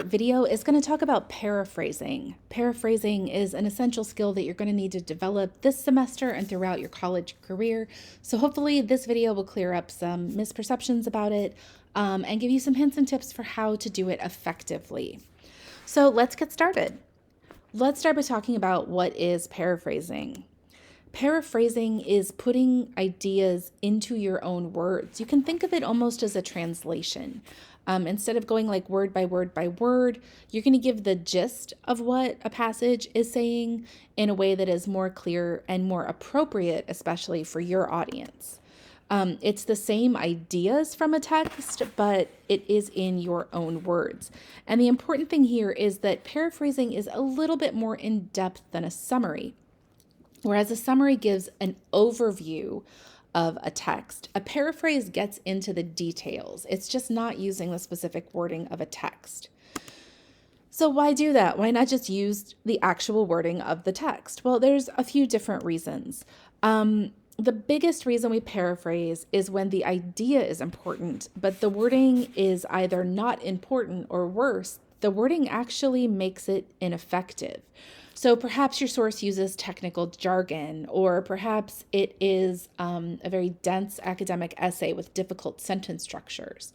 Video is going to talk about paraphrasing. Paraphrasing is an essential skill that you're going to need to develop this semester and throughout your college career. So hopefully this video will clear up some misperceptions about it and give you some hints and tips for how to do it effectively. So let's get started. Let's start by talking about what is paraphrasing. Paraphrasing is putting ideas into your own words. You can think of it almost as a translation. Instead of going like word by word by word, you're going to give the gist of what a passage is saying in a way that is more clear and more appropriate, especially for your audience. It's the same ideas from a text, but it is in your own words. And the important thing here is that paraphrasing is a little bit more in depth than a summary. Whereas a summary gives an overview of a text, a paraphrase gets into the details. It's just not using the specific wording of a text. So why do that? Why not just use the actual wording of the text? Well, there's a few different reasons. The biggest reason we paraphrase is when the idea is important, but the wording is either not important or worse, the wording actually makes it ineffective. So perhaps your source uses technical jargon, or perhaps it is a very dense academic essay with difficult sentence structures.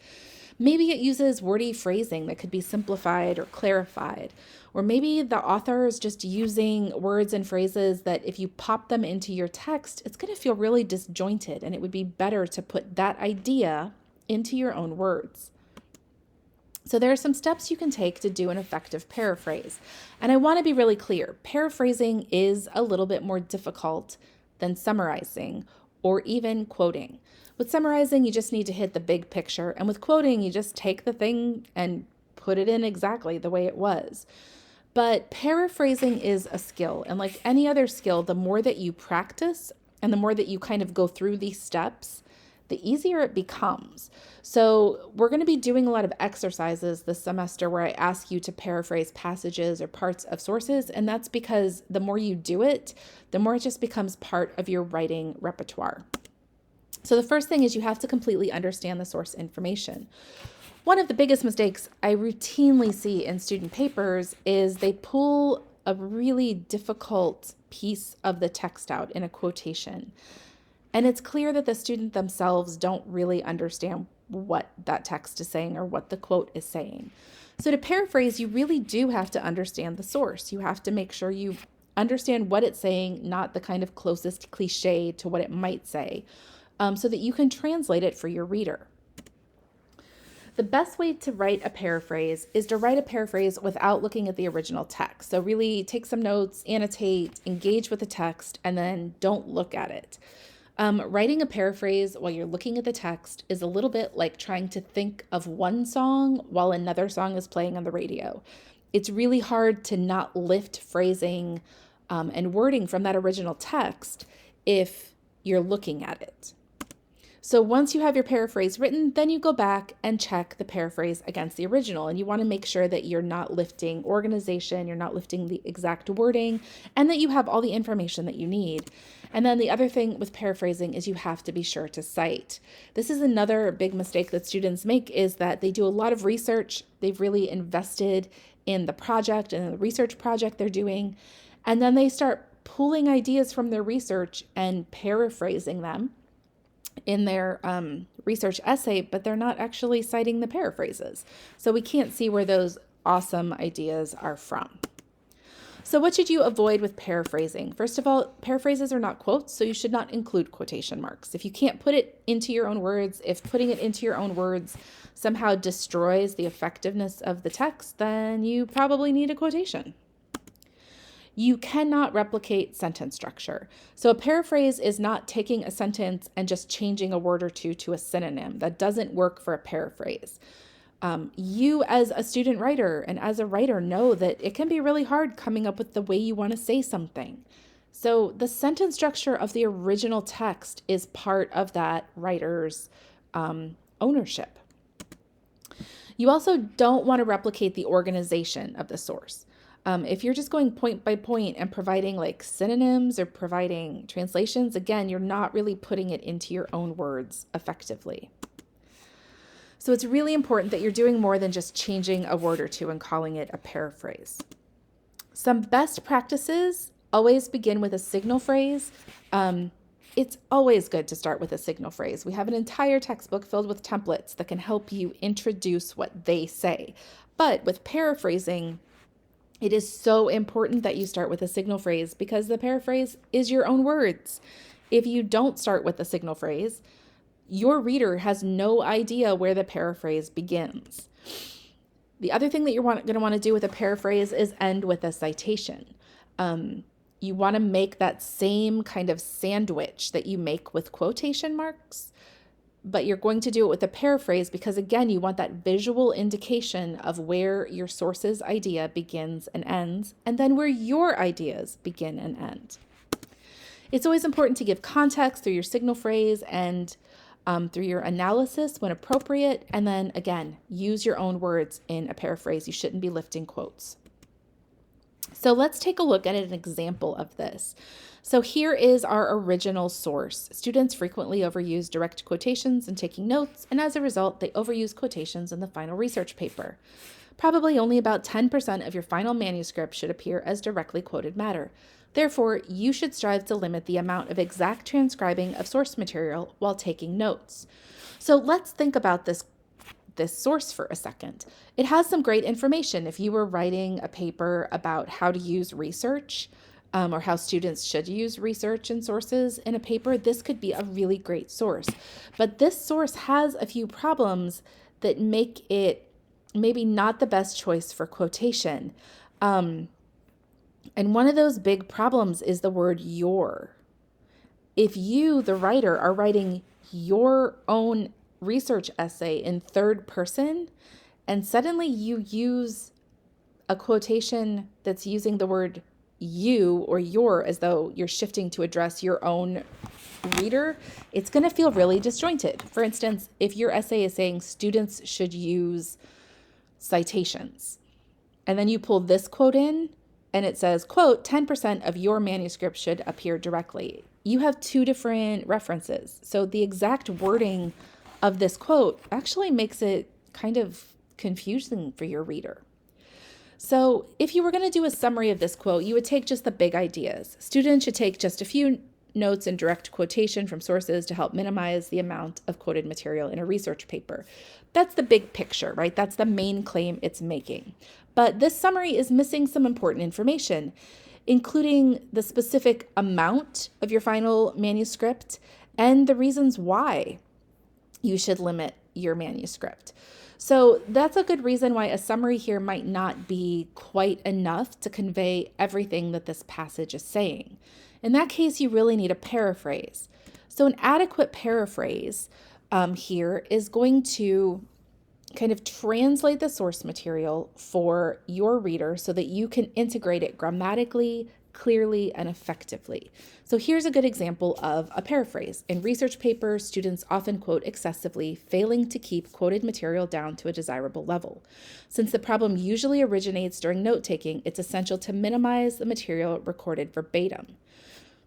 Maybe it uses wordy phrasing that could be simplified or clarified. Or maybe the author is just using words and phrases that if you pop them into your text, it's going to feel really disjointed, and it would be better to put that idea into your own words. So there are some steps you can take to do an effective paraphrase. And I want to be really clear. Paraphrasing is a little bit more difficult than summarizing or even quoting. With summarizing, you just need to hit the big picture. And with quoting, you just take the thing and put it in exactly the way it was. But paraphrasing is a skill. And like any other skill, the more that you practice and the more that you kind of go through these steps, the easier it becomes. So we're going to be doing a lot of exercises this semester where I ask you to paraphrase passages or parts of sources. And that's because the more you do it, the more it just becomes part of your writing repertoire. So the first thing is you have to completely understand the source information. One of the biggest mistakes I routinely see in student papers is they pull a really difficult piece of the text out in a quotation. And it's clear that the student themselves don't really understand what that text is saying or what the quote is saying. So to paraphrase, you really do have to understand the source. You have to make sure you understand what it's saying, not the kind of closest cliche to what it might say, so that you can translate it for your reader. The best way to write a paraphrase is to write a paraphrase without looking at the original text. So really take some notes, annotate, engage with the text, and then don't look at it. Writing a paraphrase while you're looking at the text is a little bit like trying to think of one song while another song is playing on the radio. It's really hard to not lift phrasing and wording from that original text if you're looking at it. So once you have your paraphrase written, then you go back and check the paraphrase against the original. And you want to make sure that you're not lifting organization, you're not lifting the exact wording, and that you have all the information that you need. And then the other thing with paraphrasing is you have to be sure to cite. This is another big mistake that students make, is that they do a lot of research. They've really invested in the project and the research project they're doing. And then they start pulling ideas from their research and paraphrasing them in their research essay, but they're not actually citing the paraphrases. So we can't see where those awesome ideas are from. So what should you avoid with paraphrasing? First of all, paraphrases are not quotes, so you should not include quotation marks. If you can't put it into your own words, if putting it into your own words somehow destroys the effectiveness of the text, then you probably need a quotation. You cannot replicate sentence structure. So a paraphrase is not taking a sentence and just changing a word or two to a synonym. That doesn't work for a paraphrase. You as a student writer and as a writer know that it can be really hard coming up with the way you want to say something. So the sentence structure of the original text is part of that writer's ownership. You also don't want to replicate the organization of the source. If you're just going point by point and providing like synonyms or providing translations, again, you're not really putting it into your own words effectively. So it's really important that you're doing more than just changing a word or two and calling it a paraphrase. Some best practices always begin with a signal phrase. It's always good to start with a signal phrase. We have an entire textbook filled with templates that can help you introduce what they say. But with paraphrasing, it is so important that you start with a signal phrase because the paraphrase is your own words. If you don't start with a signal phrase, your reader has no idea where the paraphrase begins. The other thing that you're going to want to do with a paraphrase is end with a citation. You want to make that same kind of sandwich that you make with quotation marks, but you're going to do it with a paraphrase because, again, you want that visual indication of where your source's idea begins and ends, and then where your ideas begin and end. It's always important to give context through your signal phrase and through your analysis when appropriate, and then, again, use your own words in a paraphrase. You shouldn't be lifting quotes. So let's take a look at an example of this. So here is our original source. Students frequently overuse direct quotations in taking notes, and as a result, they overuse quotations in the final research paper. Probably only about 10% of your final manuscript should appear as directly quoted matter. Therefore, you should strive to limit the amount of exact transcribing of source material while taking notes. So let's think about this source for a second. It has some great information. If you were writing a paper about how to use research or how students should use research and sources in a paper, this could be a really great source. But this source has a few problems that make it maybe not the best choice for quotation. And one of those big problems is the word your. If you, the writer, are writing your own research essay in third person, and suddenly you use a quotation that's using the word you or your as though you're shifting to address your own reader, it's going to feel really disjointed. For instance, if your essay is saying students should use citations, and then you pull this quote in, and it says, quote, 10% of your manuscript should appear directly. You have two different references. So the exact wording of this quote actually makes it kind of confusing for your reader. So if you were going to do a summary of this quote, you would take just the big ideas. Students should take just a few notes and direct quotation from sources to help minimize the amount of quoted material in a research paper. That's the big picture, right? That's the main claim it's making. But this summary is missing some important information, including the specific amount of your final manuscript and the reasons why you should limit your manuscript. So that's a good reason why a summary here might not be quite enough to convey everything that this passage is saying. In that case, you really need a paraphrase. So an adequate paraphrase here is going to kind of translate the source material for your reader so that you can integrate it grammatically, clearly, and effectively. So here's a good example of a paraphrase. In research papers, students often quote excessively, failing to keep quoted material down to a desirable level. Since the problem usually originates during note-taking, it's essential to minimize the material recorded verbatim.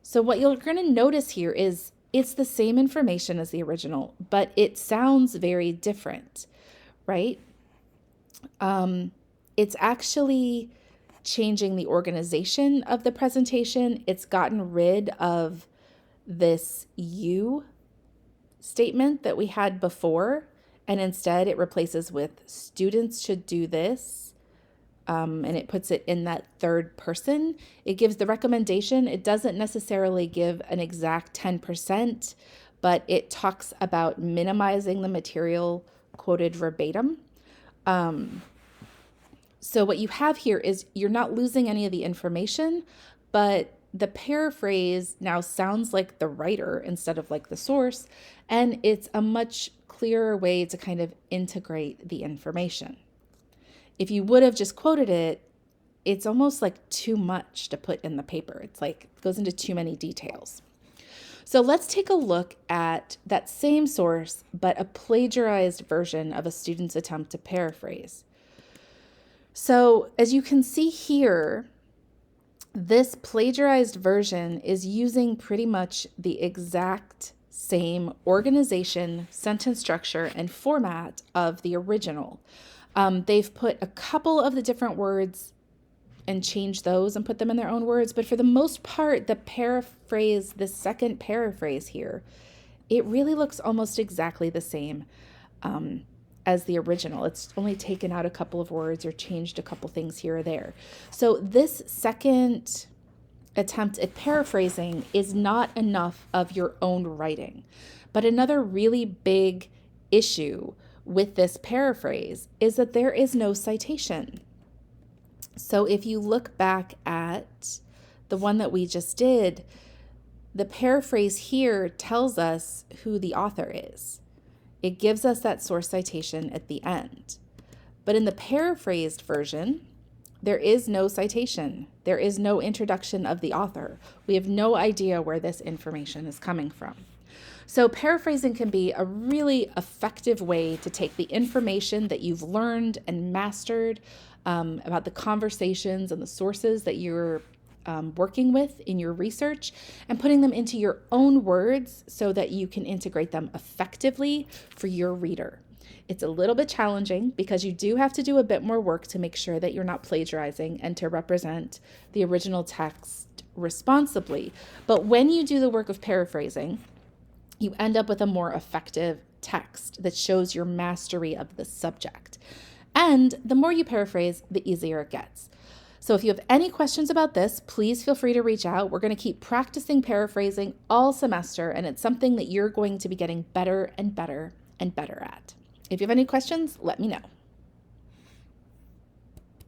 So what you're going to notice here is it's the same information as the original, but it sounds very different, right? It's actually changing the organization of the presentation. It's gotten rid of this you statement that we had before, and instead it replaces with students should do this, and it puts it in that third person. It gives the recommendation. It doesn't necessarily give an exact 10%, but it talks about minimizing the material quoted verbatim. So what you have here is you're not losing any of the information, but the paraphrase now sounds like the writer instead of like the source, and it's a much clearer way to kind of integrate the information. If you would have just quoted it, it's almost like too much to put in the paper. It's like it goes into too many details. So let's take a look at that same source, but a plagiarized version of a student's attempt to paraphrase. So as you can see here, this plagiarized version is using pretty much the exact same organization, sentence structure, and format of the original. They've put a couple of the different words and changed those and put them in their own words, but for the most part, the second paraphrase here, it really looks almost exactly the same as the original. It's only taken out a couple of words or changed a couple things here or there. So this second attempt at paraphrasing is not enough of your own writing. But another really big issue with this paraphrase is that there is no citation. So if you look back at the one that we just did, the paraphrase here tells us who the author is. It gives us that source citation at the end. But in the paraphrased version, there is no citation. There is no introduction of the author. We have no idea where this information is coming from. So paraphrasing can be a really effective way to take the information that you've learned and mastered about the conversations and the sources that you're working with in your research and putting them into your own words so that you can integrate them effectively for your reader. It's a little bit challenging because you do have to do a bit more work to make sure that you're not plagiarizing and to represent the original text responsibly. But when you do the work of paraphrasing, you end up with a more effective text that shows your mastery of the subject. And the more you paraphrase, the easier it gets. So if you have any questions about this, please feel free to reach out. We're going to keep practicing paraphrasing all semester, and it's something that you're going to be getting better and better and better at. If you have any questions, let me know.